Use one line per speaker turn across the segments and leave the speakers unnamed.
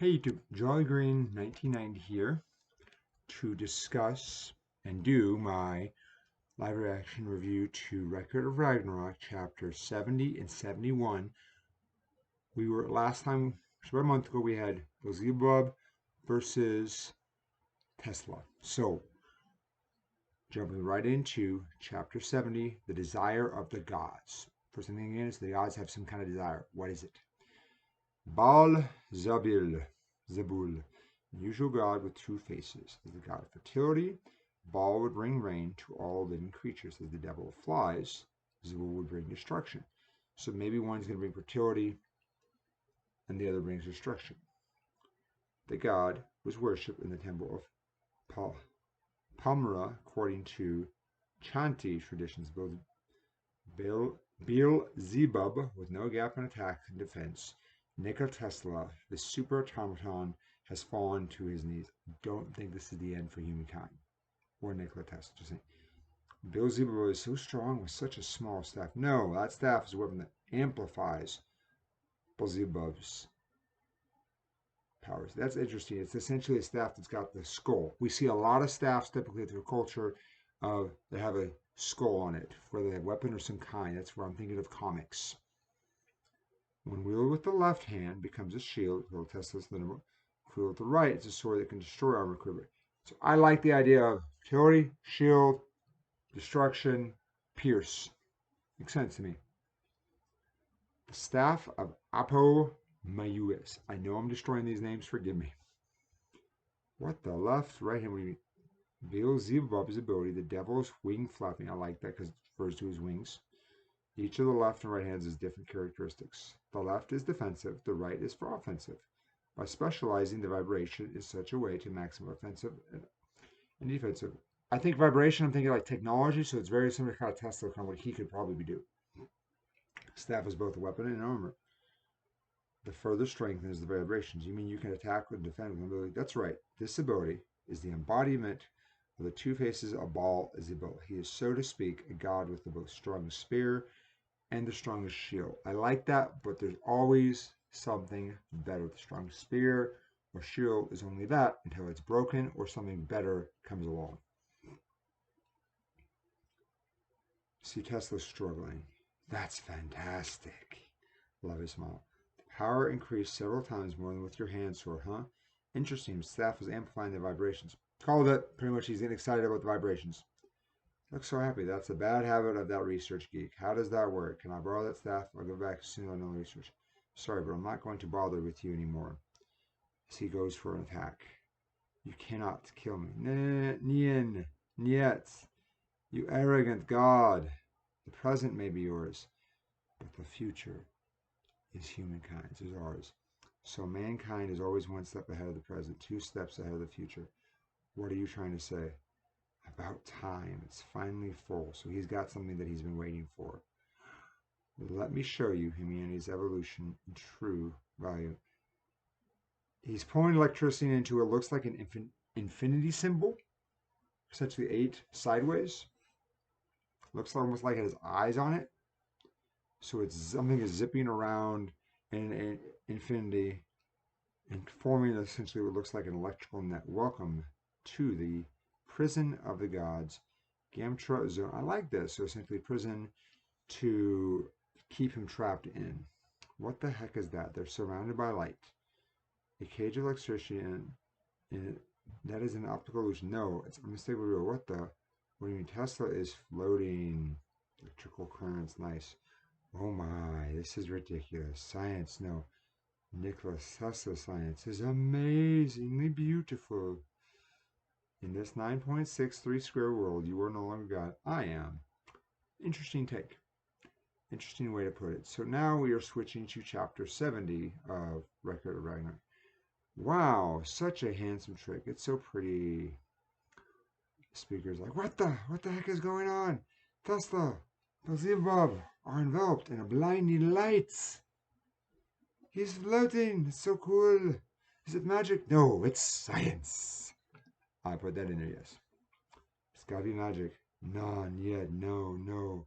Hey YouTube, Jolly Green 1990 here to discuss and do my live reaction review to Record of Ragnarok chapter 70 and 71. We were last time, about a month ago, we had Beelzebub versus Tesla. So, jumping right into chapter 70, the desire of the gods. First thing is the gods have some kind of desire. What is it? Baal Zebul, unusual god with two faces. As the god of fertility, Baal would bring rain to all living creatures. As the devil of flies, Zebul would bring destruction. So maybe one's going to bring fertility and the other brings destruction. The god was worshipped in the temple of Palmyra according to Chanti traditions. Beelzebub, with no gap in attack and defense, Nikola Tesla, the super automaton, has fallen to his knees. Don't think this is the end for humankind. Or Nikola Tesla. Just saying. Beelzebub is so strong with such a small staff. No, that staff is a weapon that amplifies Beelzebub's powers. That's interesting. It's essentially a staff that's got the skull. We see a lot of staffs typically through culture that have a skull on it, whether they have weapon or some kind. That's where I'm thinking of comics. When wielded with the left hand, becomes a shield. Tesla's wielded with the right, it's a sword that can destroy armor quickly. So I like the idea of fertility, shield, destruction, pierce. Makes sense to me. The staff of Apomayus. I know I'm destroying these names. Forgive me. What the left, right hand? Beelzebub's ability, the devil's wing flapping. I like that because it refers to his wings. Each of the left and right hands has different characteristics. The left is defensive, the right is for offensive. By specializing the vibration in such a way to maximum offensive and defensive. I think vibration, I'm thinking like technology, so it's very similar to kind of Tesla, kind of what he could probably do. Staff is both a weapon and armor. The further strengthens the vibrations. You mean you can attack and defend with ability? That's right. This ability is the embodiment of the two faces of Baal Zebul. He is, so to speak, a god with the both strongest spear and the strongest shield. I like that, but there's always something better. The strongest spear or shield is only that until it's broken or something better comes along. See Tesla struggling. That's fantastic. Love his smile. The power increased several times more than with your hand sword, huh? Interesting. Staff was amplifying the vibrations. Called it. Pretty much he's getting excited about the vibrations. Looks so happy. That's a bad habit of that research geek. How does that work? Can I borrow that staff? I'll go back as soon as I know the research. Sorry, but I'm not going to bother with you anymore. As he goes for an attack. You cannot kill me. Nien. Niet. You arrogant god. The present may be yours, but the future is humankind's, is ours. So mankind is always one step ahead of the present, two steps ahead of the future. What are you trying to say? About time. It's finally full. So he's got something that he's been waiting for. Let me show you humanity's evolution in true value. He's pouring electricity into what looks like an infinity symbol, essentially 8 sideways. Looks almost like it has eyes on it. So it's something is zipping around in infinity and forming essentially what looks like an electrical net. Welcome to the prison of the gods, Gamtra zone. I like this. So essentially prison to keep him trapped in. What the heck is that? They're surrounded by light. A cage of electricity and that is an optical illusion. No, it's unmistakably real. What do you mean? Tesla is floating. Electrical currents, nice. Oh my, this is ridiculous. Science, no. Nikola Tesla science is amazingly beautiful. In this 9.63 square world, you are no longer God. I am. Interesting take. Interesting way to put it. So now we are switching to chapter 70 of Record of Ragnarok. Wow, such a handsome trick. It's so pretty. The speaker's like, what the heck is going on? Tesla, Beelzebub are enveloped in a blinding light. He's floating. It's so cool. Is it magic? No, it's science. I put that in there, yes. It's gotta be magic. None yet. No.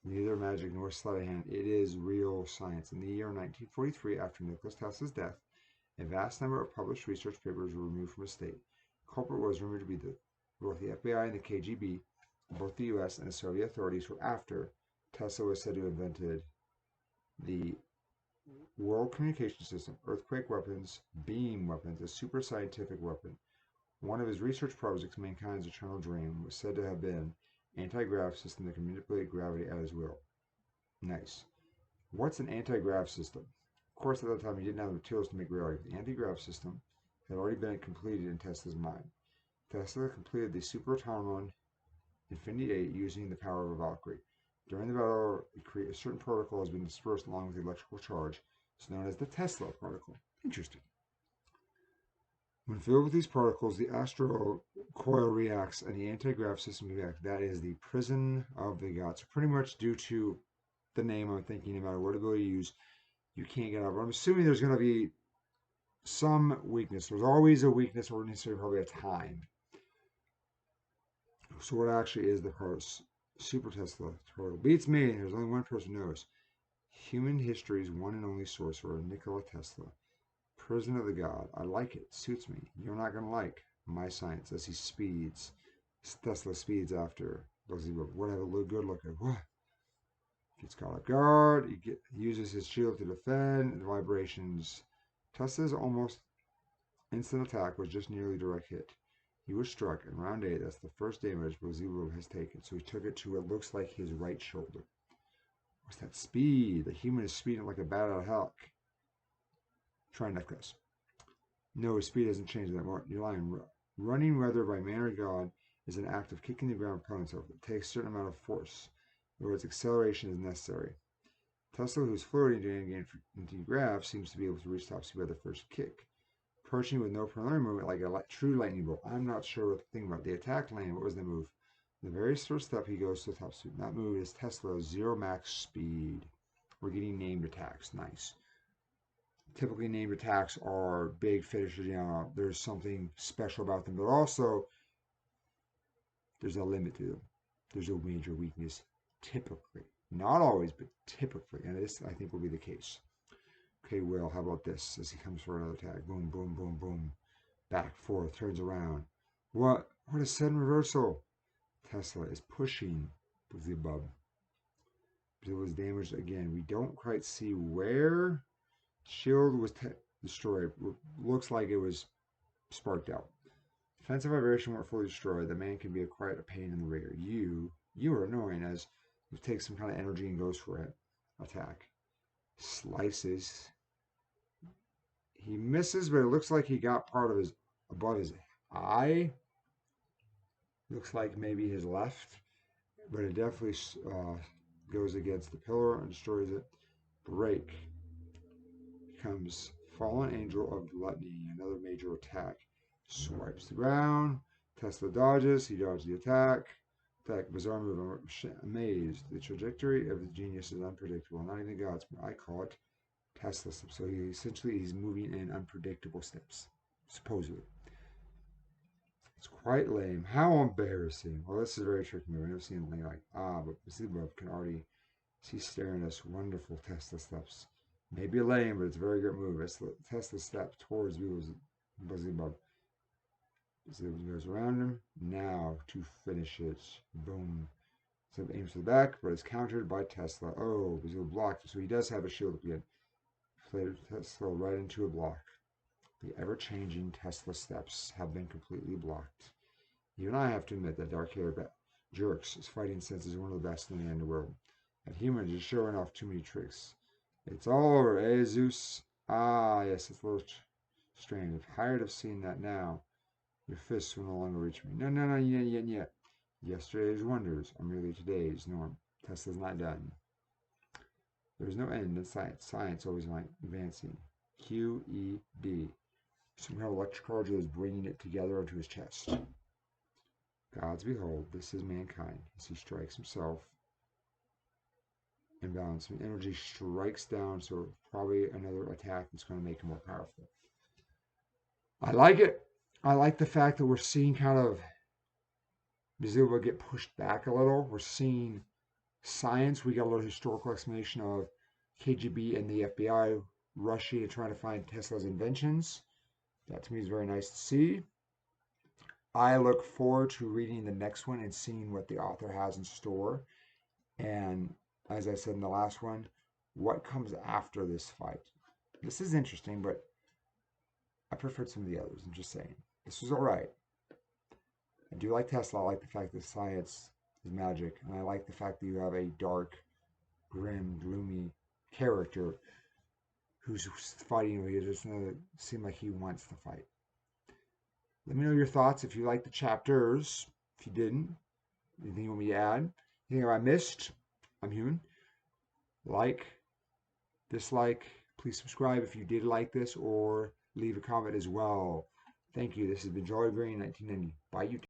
Neither magic nor sleight of hand. It is real science. In the year 1943, after Nikola Tesla's death, A vast number of published research papers were removed from his state. The culprit was rumored to be both the FBI and the KGB, both the US and the Soviet authorities were after Tesla was said to have invented the world communication system, earthquake weapons, beam weapons, a super scientific weapon. One of his research projects, mankind's eternal dream, was said to have been anti-grav system that can manipulate gravity at his will. Nice. What's an anti-grav system? Of course, at that time, he didn't have the materials to make reality. The anti-grav system had already been completed in Tesla's mind. Tesla completed the super autonomon Infinity 8 using the power of a Valkyrie. During the battle, a certain particle has been dispersed along with the electrical charge. It's known as the Tesla particle. Interesting. When filled with these particles, the astral coil reacts and the anti-grav system reacts. That is the prison of the gods. So pretty much due to the name, I'm thinking no matter what ability you use, you can't get out. But I'm assuming there's going to be some weakness. There's always a weakness, or necessarily probably a time. So what actually is the Super Tesla total? Beats me. There's only one person who knows. Human history's one and only sorcerer, Nikola Tesla. Prison of the God. I like it. Suits me. You're not going to like my science as he speeds. Tesla speeds after. Whatever. Good look at what? Gets caught off guard. He uses his shield to defend. The vibrations. Tesla's almost instant attack was just nearly direct hit. He was struck in round 8. That's the first damage Beelzebub has taken. So he took it to what looks like his right shoulder. What's that speed? The human is speeding like a bat out of hell. Try necklace. No, his speed hasn't changed that much. You're lying. Running, whether by man or God, is an act of kicking the ground opponents over. It takes a certain amount of force. In other words, acceleration is necessary. Tesla, who's floating during anti-grav, seems to be able to reach top speed by the first kick. Approaching with no preliminary movement like a true lightning bolt. I'm not sure what to think about. The attack lane, what was the move? The very first step, he goes to top speed. That move is Tesla's 0 max speed. We're getting named attacks. Nice. Typically named attacks are big finishes. There's something special about them, but also there's a limit to them. There's a major weakness, typically. Not always, but typically. And this, I think, will be the case. Okay, Will, how about this? As he comes for another attack. Boom, boom, boom, boom. Back, forth, turns around. What? What a sudden reversal. Tesla is pushing the above. It was damaged again. We don't quite see where. Shield was destroyed. Looks like it was sparked out. Defensive vibration weren't fully destroyed. The man can be quite a pain in the rear. You are annoying as you take some kind of energy and goes for it. Attack. Slices. He misses, but it looks like he got part of his above his eye. Looks like maybe his left, but it definitely goes against the pillar and destroys it. Break. Comes Fallen Angel of Gluttony, another major attack. Swipes the ground. Tesla dodges. He dodges the attack. Bizarre move. I'm amazed. The trajectory of the genius is unpredictable. Not even God's. I call it Tesla steps. So he's moving in unpredictable steps, supposedly. It's quite lame. How embarrassing. Well, this is a very tricky move. I've never seen anything like, but Beelzebub can already see staring at us. Wonderful Tesla steps. Maybe lame, but it's a very good move. It's the Tesla step towards Beelzebub. Beelzebub goes around him. Now to finish it. Boom. So aims for the back, but it's countered by Tesla. Oh, Beelzebub blocked. So he does have a shield up again. Played Tesla right into a block. The ever-changing Tesla steps have been completely blocked. Even I have to admit that dark-haired jerks' fighting sense is one of the best in the underworld. And humans are showing off too many tricks. It's all over, eh, Zeus? Ah, yes, it's a little strange. I'm tired of seeing that now. Your fists will no longer reach me. No, yet. Yesterday's wonders are merely today's norm. Tesla's not done. There's no end in science. Science always advancing. QED. Somehow electric is bringing it together onto his chest. Gods behold, this is mankind. As he strikes himself. Imbalance. Energy strikes down, so probably another attack that's going to make him more powerful. I like it. I like the fact that we're seeing kind of Beelzebub get pushed back a little. We're seeing science. We got a little historical explanation of KGB and the FBI rushy to try to find Tesla's inventions. That to me is very nice to see. I look forward to reading the next one and seeing what the author has in store. And as I said in the last one, what comes after this fight. This is interesting, but I preferred some of the others. I'm just saying. This was all right. I do like Tesla. I like the fact that science is magic. And I like the fact that you have a dark, grim, gloomy character who's fighting. He doesn't seem like he wants to fight. Let me know your thoughts if you liked the chapters. If you didn't, anything you want me to add? Anything I missed? I'm human. Like, dislike, please subscribe if you did like this, or leave a comment as well. Thank you. This has been Joy Green 1990. Bye, YouTube.